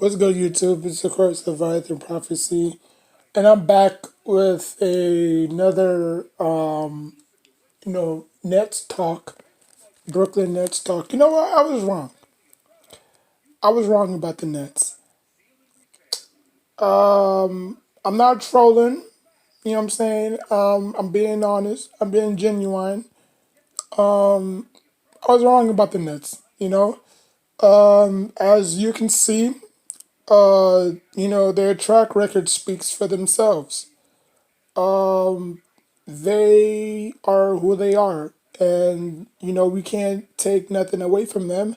What's good, YouTube? It's of course Leviathan Prophecy, and I'm back with another, Nets talk, Brooklyn Nets talk. You know what? I was wrong. I was wrong about the Nets. I'm not trolling. You know what I'm saying? I'm being honest. I'm being genuine. I was wrong about the Nets. As you can see, their track record speaks for themselves. They are who they are. And, we can't take nothing away from them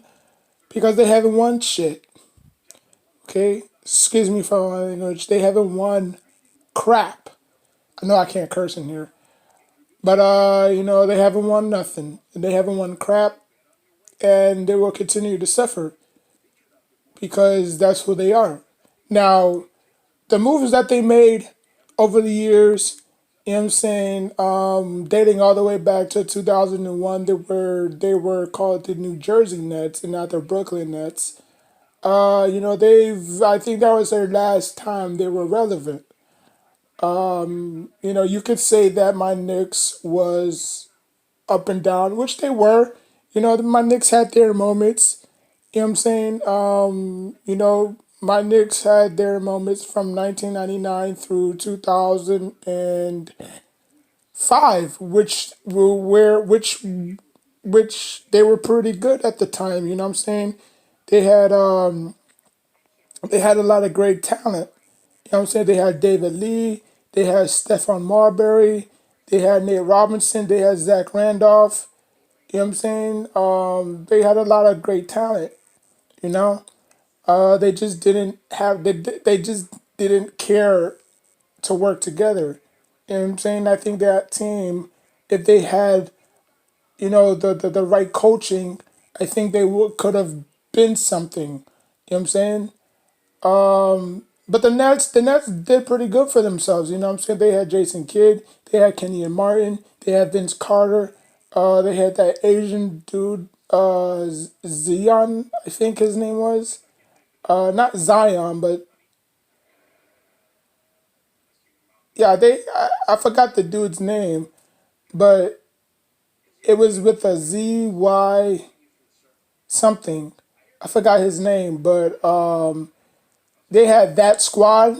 because they haven't won shit. Okay? Excuse me for my language. They haven't won crap. I know I can't curse in here. But, they haven't won nothing. They haven't won crap. And they will continue to suffer because that's who they are. Now, the moves that they made over the years, you know what I'm saying, dating all the way back to 2001, they were called the New Jersey Nets and not the Brooklyn Nets. I think that was their last time they were relevant. You could say that my Knicks was up and down, which they were. My Knicks had their moments. You know what I'm saying? My Knicks had their moments from 1999 through 2005, which they were pretty good at the time. You know what I'm saying? They had um, they had a lot of great talent. You know what I'm saying? They had David Lee, they had Stephon Marbury, they had Nate Robinson, they had Zach Randolph. You know what I'm saying? They had a lot of great talent. You know, they just didn't have they just didn't care to work together. You know what I'm saying? I think that team, if they had the right coaching, I think they could have been something. You know what I'm saying? But the Nets did pretty good for themselves. You know what I'm saying? They had Jason Kidd, they had Kenny and Martin, they had Vince Carter, they had that Asian dude, Zion, I think his name was. Not Zion, but yeah, I forgot the dude's name, but it was with a ZY something. I forgot his name, but they had that squad.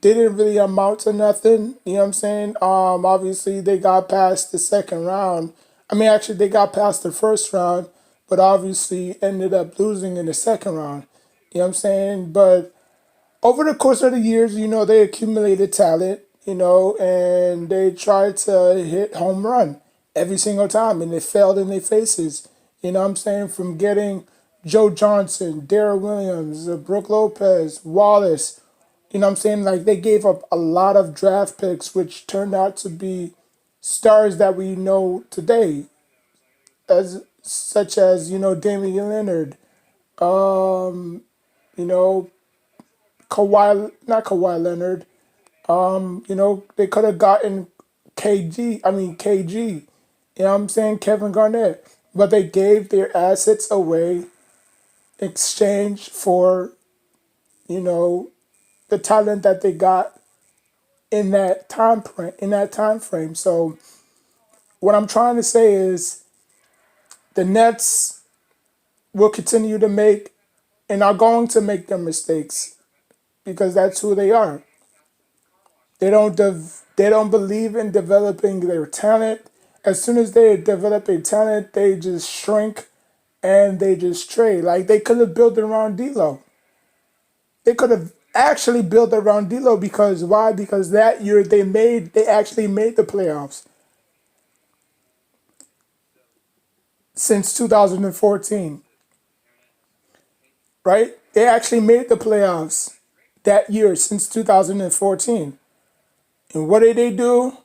Didn't really amount to nothing. You know what I'm saying? Obviously they got past the second round. I mean, actually they got past the first round, but obviously ended up losing in the second round. You know what I'm saying? But over the course of the years, they accumulated talent, and they tried to hit home run every single time, and it failed in their faces. You know what I'm saying? From getting Joe Johnson, Darrell Williams, Brooke Lopez, Wallace. You know what I'm saying? Like they gave up a lot of draft picks, which turned out to be stars that we know today, as such as Damian Leonard, you know Kawhi, not Kawhi Leonard. They could have gotten KG. I mean KG. You know what I'm saying? Kevin Garnett, but they gave their assets away in exchange for you know the talent that they got in that time frame. So what I'm trying to say is the Nets will continue to make and are going to make their mistakes because that's who they are. They don't believe in developing their talent. As soon as they develop their talent, they just shrink and they just trade. Like they could have built around D'Lo. They could have actually built around D'Lo because why? Because that year they actually made the playoffs since 2014, right? They actually made the playoffs that year since 2014. And what did they do?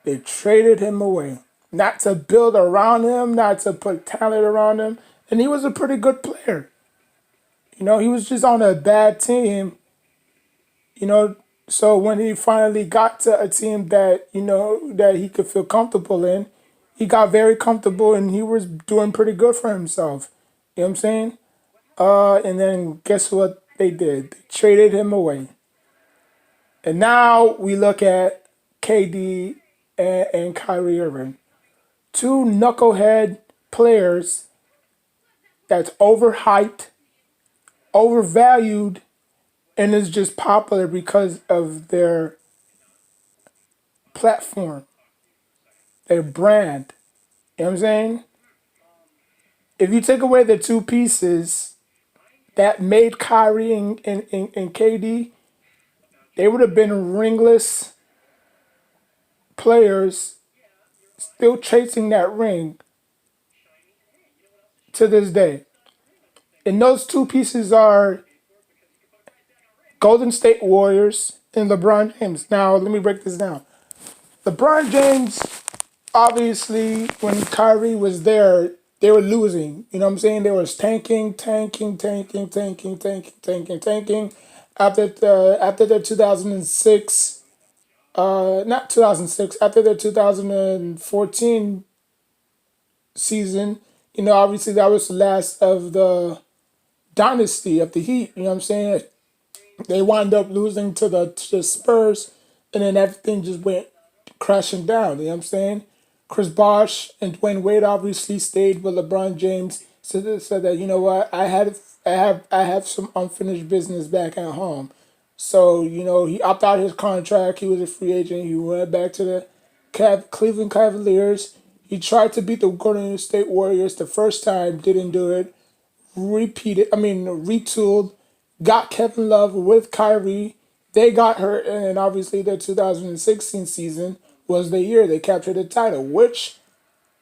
They traded him away. Not to build around him, not to put talent around him. And he was a pretty good player. He was just on a bad team, you know. So when he finally got to a team that he could feel comfortable in, he got very comfortable and he was doing pretty good for himself. You know what I'm saying? And then guess what they did? They traded him away. And now we look at KD and Kyrie Irving. Two knucklehead players that's overhyped, overvalued, and is just popular because of their platform, their brand. You know what I'm saying? If you take away the two pieces that made Kyrie and KD, they would have been ringless players still chasing that ring to this day. And those two pieces are Golden State Warriors and LeBron James. Now, let me break this down. LeBron James, obviously, when Kyrie was there, they were losing. You know what I'm saying? They was tanking. After the 2006, not 2006, after the 2014 season, obviously that was the last of the dynasty of the Heat. You know what I'm saying? They wound up losing to the Spurs, and then everything just went crashing down. You know what I'm saying? Chris Bosh and Dwayne Wade obviously stayed with LeBron James. Said that what I have some unfinished business back at home. So he opted out his contract. He was a free agent. He went back to the Cleveland Cavaliers. He tried to beat the Golden State Warriors the first time, didn't do it. Retooled, got Kevin Love with Kyrie. They got hurt, and obviously the 2016 season was the year they captured the title, which,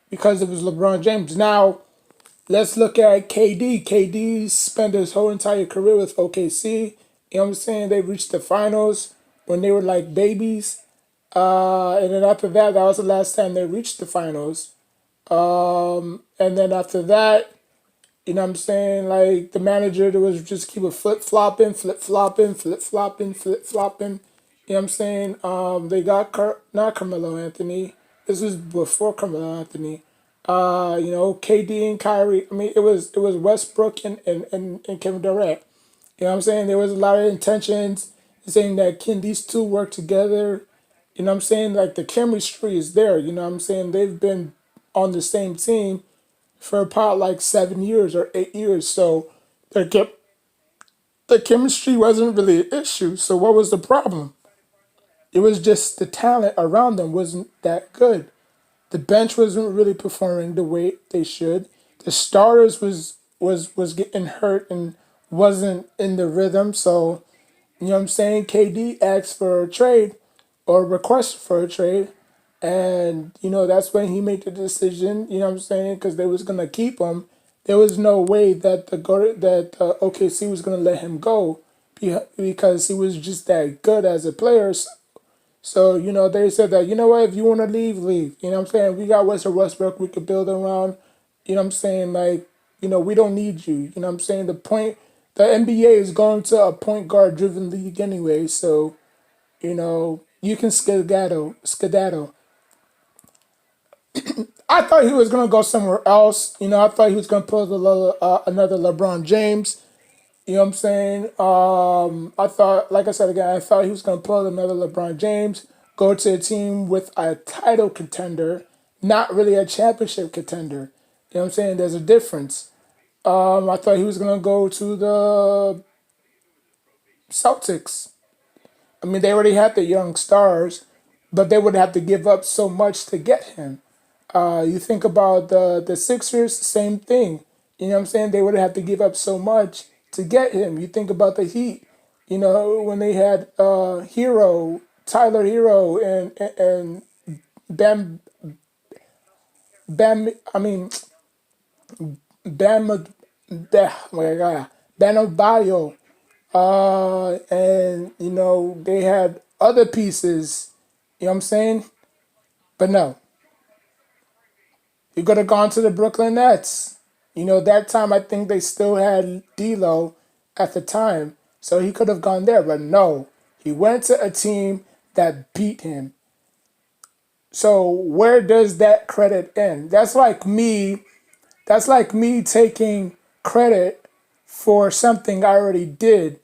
because it was LeBron James. Now, let's look at KD. KD spent his whole entire career with OKC. You know what I'm saying? They reached the finals when they were like babies. And then after that, that was the last time they reached the finals. And then after that, you know what I'm saying? Like the manager that was just keep it flip flopping. You know what I'm saying? They got not Carmelo Anthony. This was before Carmelo Anthony. KD and Kyrie. I mean, it was Westbrook and Kevin Durant. You know what I'm saying? There was a lot of intentions saying that can these two work together? You know what I'm saying? Like the chemistry is there. You know what I'm saying? They've been on the same team for about like 7 years or 8 years. So the the chemistry wasn't really an issue. So what was the problem? It was just the talent around them wasn't that good. The bench wasn't really performing the way they should. The starters was getting hurt and wasn't in the rhythm. So you know what I'm saying? KD asked for a trade or request for a trade. And, that's when he made the decision, you know what I'm saying? Because they was going to keep him. There was no way that OKC was going to let him go because he was just that good as a player. So, they said that, you know what, if you want to leave, leave. You know what I'm saying? We got Westbrook we could build around. You know what I'm saying? Like, we don't need you. You know what I'm saying? The NBA is going to a point guard driven league anyway. So, you can skedaddle. I thought he was gonna go somewhere else. I thought he was gonna pull another LeBron James. You know what I'm saying? I thought, like I said again, I thought he was gonna pull another LeBron James, go to a team with a title contender, not really a championship contender. You know what I'm saying? There's a difference. I thought he was gonna go to the Celtics. I mean, they already had the young stars, but they would have to give up so much to get him. You think about the Sixers, same thing. You know what I'm saying? They would have to give up so much to get him. You think about the Heat. When they had Tyler Hero, and Bam Bam. I mean Bam. Bam Adebayo. And they had other pieces. You know what I'm saying? But no, you could have gone to the Brooklyn Nets. That time I think they still had D'Lo at the time, so he could have gone there. But no, he went to a team that beat him. So where does that credit end? That's like me. That's like me taking credit for something I already did.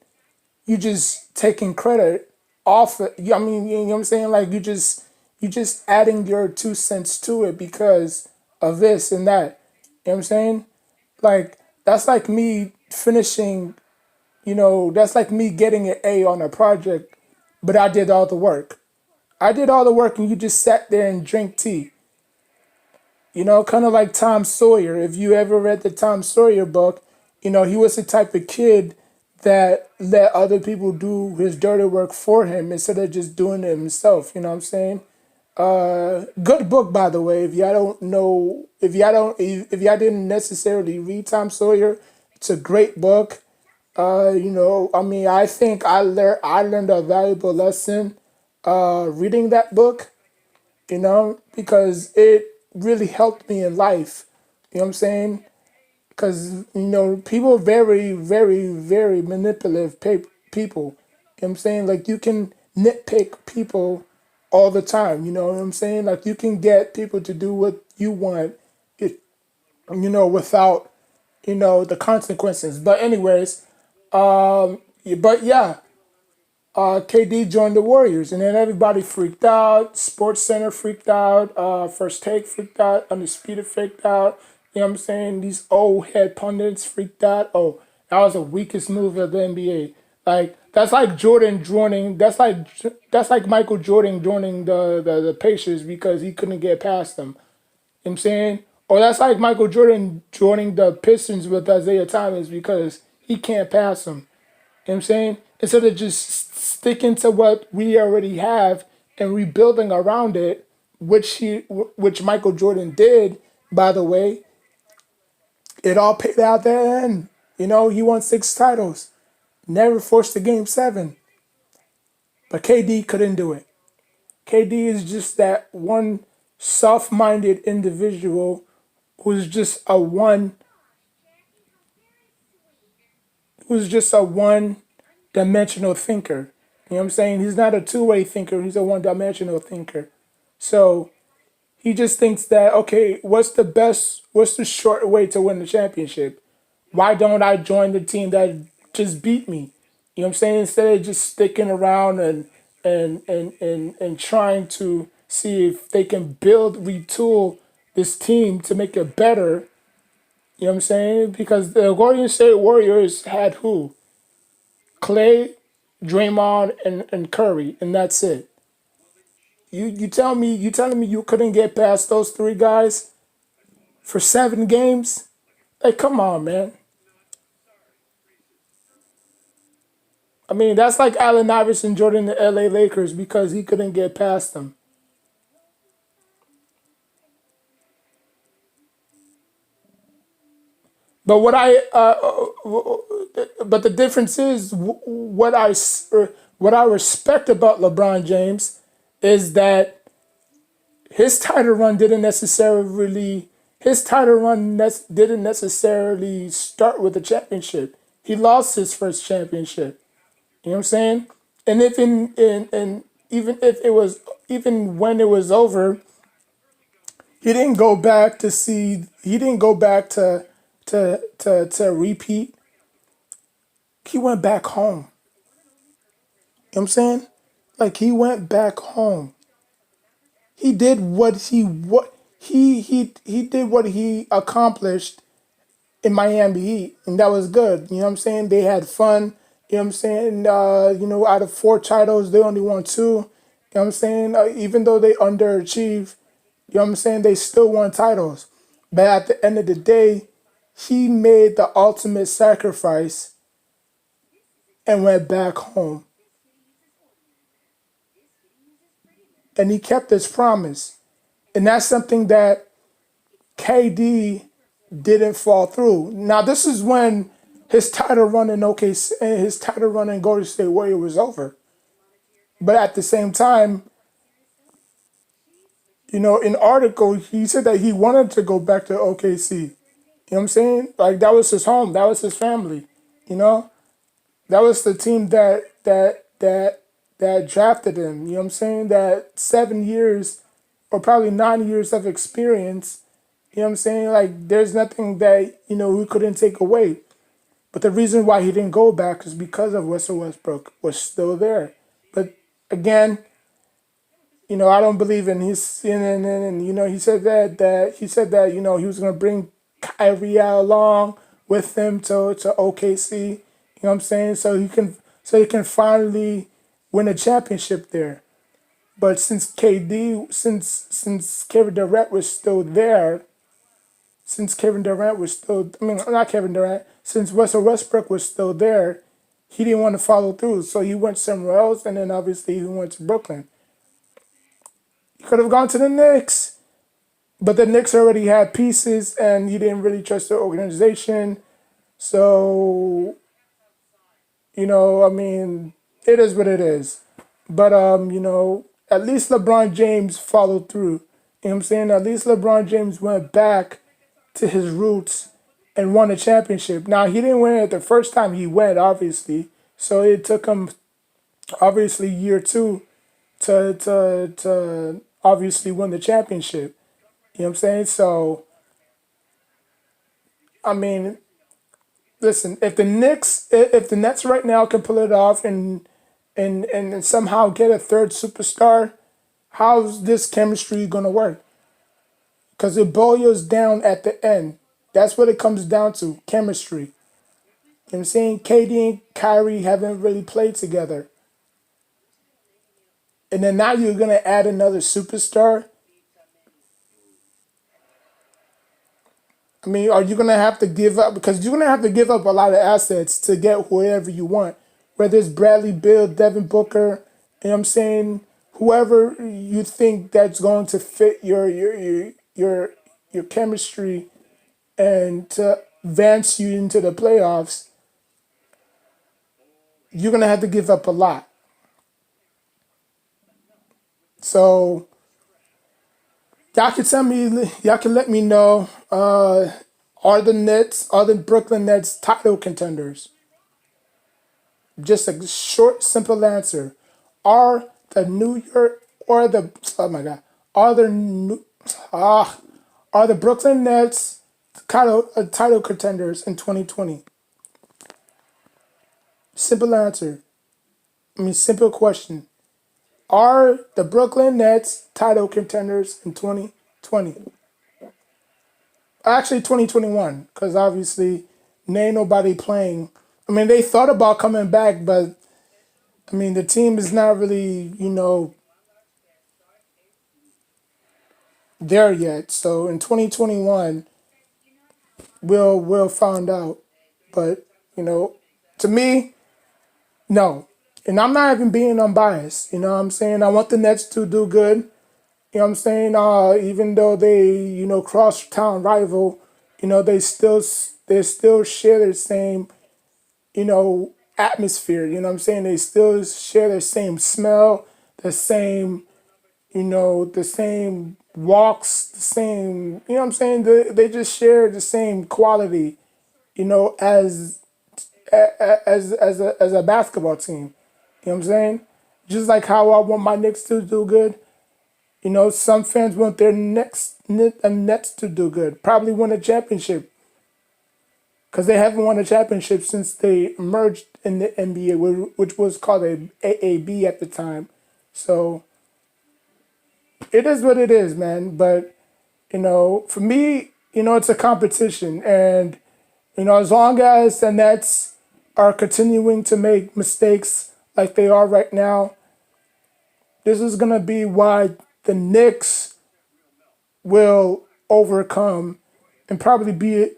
You just taking credit off it. I mean, you know what I'm saying? Like you just adding your 2 cents to it because of this and that. You know what I'm saying? Like that's like me finishing, that's like me getting an A on a project, but I did all the work. I did all the work and you just sat there and drank tea. Kind of like Tom Sawyer. If you ever read the Tom Sawyer book, he was the type of kid that let other people do his dirty work for him instead of just doing it himself. You know what I'm saying? Good book, by the way. If y'all don't know, if y'all didn't necessarily read Tom Sawyer, it's a great book. I mean, I think I learned a valuable lesson reading that book, because it really helped me in life. You know what I'm saying? Because, people are very, very, very manipulative people. You know what I'm saying? Like, you can nitpick people all the time. You know what I'm saying? Like, you can get people to do what you want, it, without, the consequences. But, anyways, but yeah, KD joined the Warriors, and then everybody freaked out. Sports Center freaked out. First Take freaked out. Undisputed freaked out. You know what I'm saying? These old head pundits freaked out. Oh, that was the weakest move of the NBA. Like that's like Jordan joining. That's like Michael Jordan joining the Pacers because he couldn't get past them. You know what I'm saying? Or that's like Michael Jordan joining the Pistons with Isaiah Thomas because he can't pass them. You know what I'm saying? Instead of just sticking to what we already have and rebuilding around it, which Michael Jordan did, by the way, it all paid out there and he won 6 titles. Never forced a game 7. But KD couldn't do it. KD is just that one soft-minded individual who's just a one who's just a one dimensional thinker. You know what I'm saying? He's not a two-way thinker, he's a one-dimensional thinker. So he just thinks that, okay, what's the short way to win the championship? Why don't I join the team that just beat me? You know what I'm saying? Instead of just sticking around and trying to see if they can retool this team to make it better. You know what I'm saying? Because the Golden State Warriors had who? Clay, Draymond, and Curry, and that's it. You telling me you couldn't get past those 3 guys for 7 games? Like, come on, man. I mean, that's like Allen Iverson joining the LA Lakers because he couldn't get past them. But but the difference is what I respect about LeBron James is that his title run didn't necessarily start with a championship. He lost his first championship. You know what I'm saying? And if in even if it was even when it was over, he didn't go back to repeat. He went back home. You know what I'm saying? Like he went back home. He did what he did what he accomplished in Miami Heat, and that was good. You know what I'm saying? They had fun. You know what I'm saying? Out of 4 titles, they only won 2. You know what I'm saying? Even though they underachieved, you know what I'm saying? They still won titles. But at the end of the day, he made the ultimate sacrifice and went back home. And he kept his promise. And that's something that KD didn't fall through. Now, this is when his title run in Golden State Warrior was over. But at the same time, in article, he said that he wanted to go back to OKC. You know what I'm saying? Like that was his home, that was his family. You know, that was the team that drafted him. You know what I'm saying? That 7 years or probably 9 years of experience. You know what I'm saying? Like there's nothing that we couldn't take away. But the reason why he didn't go back is because of Russell Westbrook was still there. But again, I don't believe in his and he said that he was gonna bring Kyrie along with him to OKC. You know what I'm saying? So he can finally win a championship there. But since Kevin Durant was still there, since Kevin Durant was still I mean not Kevin Durant, since Russell Westbrook was still there, he didn't want to follow through. So he went somewhere else and then obviously he went to Brooklyn. He could have gone to the Knicks, but the Knicks already had pieces and he didn't really trust the organization. So, I mean, it is what it is. But at least LeBron James followed through. You know what I'm saying? At least LeBron James went back to his roots and won a championship. Now he didn't win it the first time he went, obviously. So it took him obviously year two to obviously win the championship. You know what I'm saying? So I mean, listen, if the Nets right now can pull it off and somehow get a third superstar, how's this chemistry gonna work? Because it boils down at the end. That's what it comes down to, chemistry. You know what I'm saying? KD and Kyrie haven't really played together. And then now you're gonna add another superstar. I mean, are you gonna have to give up because you're gonna have to give up a lot of assets to get whoever you want, whether it's Bradley Bill, Devin Booker, you know what I'm saying, whoever you think that's going to fit your chemistry and to advance you into the playoffs, you're gonna have to give up a lot. So y'all can let me know. Are the Brooklyn Nets title contenders? Just a short, simple answer. Are the New York or the oh my god are the New, ah are the Brooklyn Nets title contenders in 2020? Simple answer. I mean simple question. Are the Brooklyn Nets title contenders in 2020? Actually, 2021, because obviously, ain't nobody playing. I mean, they thought about coming back, but I mean, the team is not really, there yet. So in 2021, we'll find out. But to me, no. And I'm not even being unbiased. You know what I'm saying? I want the Nets to do good. You know what I'm saying? Even though they, cross town rival, they still share the same, atmosphere. You know what I'm saying? They still share the same smell, the same, the same walks, the same, you know what I'm saying? They just share the same quality, as as a basketball team. You know what I'm saying? Just like how I want my Knicks to do good. Some fans want their Nets to do good. Probably win a championship because they haven't won a championship since they merged in the NBA, which was called a AAB at the time. So it is what it is, man. But for me, it's a competition, and as long as the Nets are continuing to make mistakes like they are right now, this is gonna be why the Knicks will overcome and probably be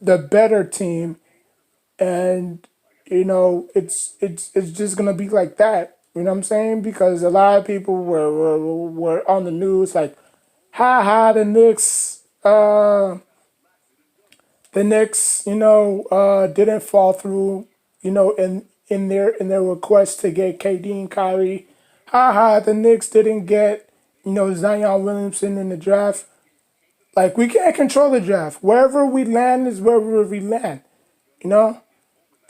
the better team. And it's just gonna be like that. You know what I'm saying? Because a lot of people were on the news like, ha ha, the Knicks, didn't fall through, in their request to get KD and Kyrie. Ha ha, the Knicks didn't get, Zion Williamson in the draft. Like we can't control the draft. Wherever we land is wherever we land. You know,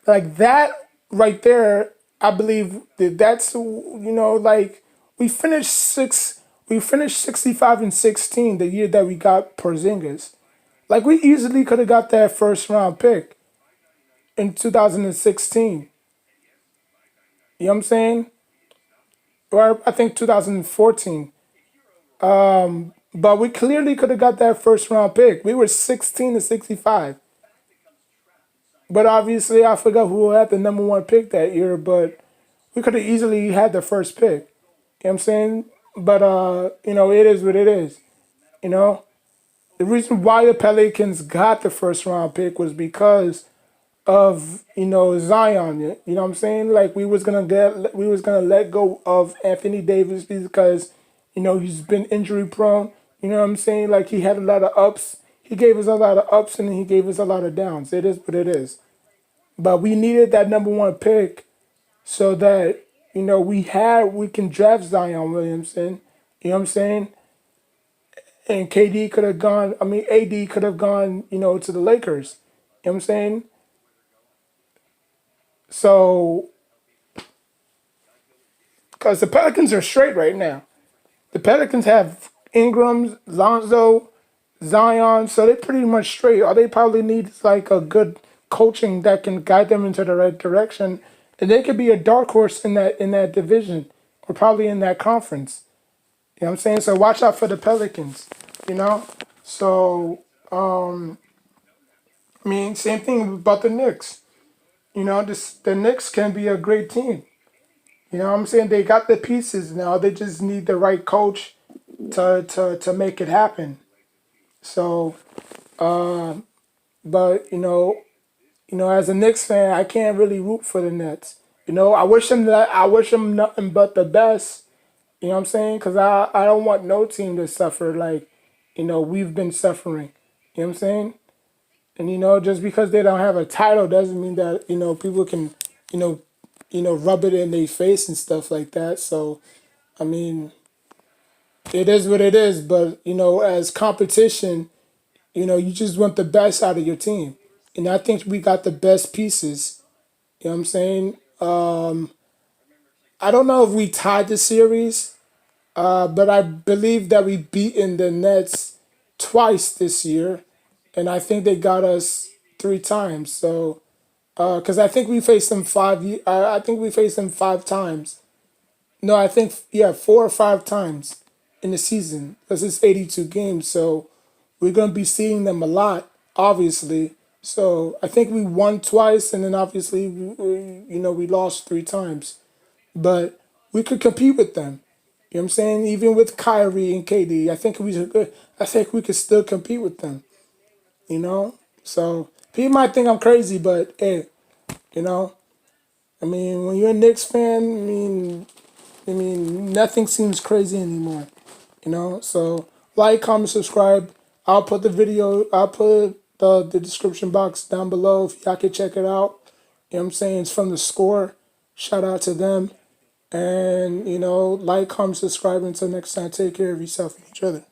like that right there. I believe that's like we finished six. We finished 65-16 the year that we got Porzingis. Like we easily could have got that first round pick. in 2016. You know what I'm saying? Or I think 2014. But we clearly could have got that first round pick. We were 16 to 65. But obviously, I forgot who had the number one pick that year. But we could have easily had the first pick. You know what I'm saying? But it is what it is. You know, the reason why the Pelicans got the first round pick was because of Zion. You know what I'm saying? Like we was gonna let go of Anthony Davis because he's been injury prone. You know what I'm saying? Like he had a lot of ups. He gave us a lot of ups and he gave us a lot of downs. It is what it is. But we needed that number one pick so that we can draft Zion Williamson. You know what I'm saying? And KD could have gone. I mean, AD could have gone. To the Lakers. You know what I'm saying? So, because the Pelicans are straight right now. The Pelicans have Ingram, Lonzo, Zion, so they're pretty much straight. All they probably need is like a good coaching that can guide them into the right direction, and they could be a dark horse in that division or probably in that conference. You know what I'm saying? So watch out for the Pelicans. You know. So I mean, same thing about the Knicks. The Knicks can be a great team. You know what I'm saying? They got the pieces now. They just need the right coach to make it happen. So, but as a Knicks fan, I can't really root for the Nets. I wish them nothing but the best. You know what I'm saying? Because I don't want no team to suffer like, we've been suffering. You know what I'm saying? And just because they don't have a title doesn't mean that people can, you know, rub it in their face and stuff like that. So, I mean, it is what it is. But as competition, you just want the best out of your team, and I think we got the best pieces. You know what I'm saying? I don't know if we tied the series, but I believe that we beaten the Nets twice this year, and I think they got us three times. So, because I think we faced them I think we faced them five times. No, I think yeah, 4 or 5 times in the season because it's 82 games. So we're gonna be seeing them a lot, obviously. So I think we won twice, and then obviously we lost three times. But we could compete with them. You know what I'm saying? Even with Kyrie and KD, I think we could still compete with them. You know. So people might think I'm crazy, but hey, you know, I mean, when you're a Knicks fan, I mean, nothing seems crazy anymore. So like, comment, subscribe. I'll put the description box down below if y'all can check it out. You know what I'm saying? It's from the score. Shout out to them. And, like, comment, subscribe. Until next time, take care of yourself and each other.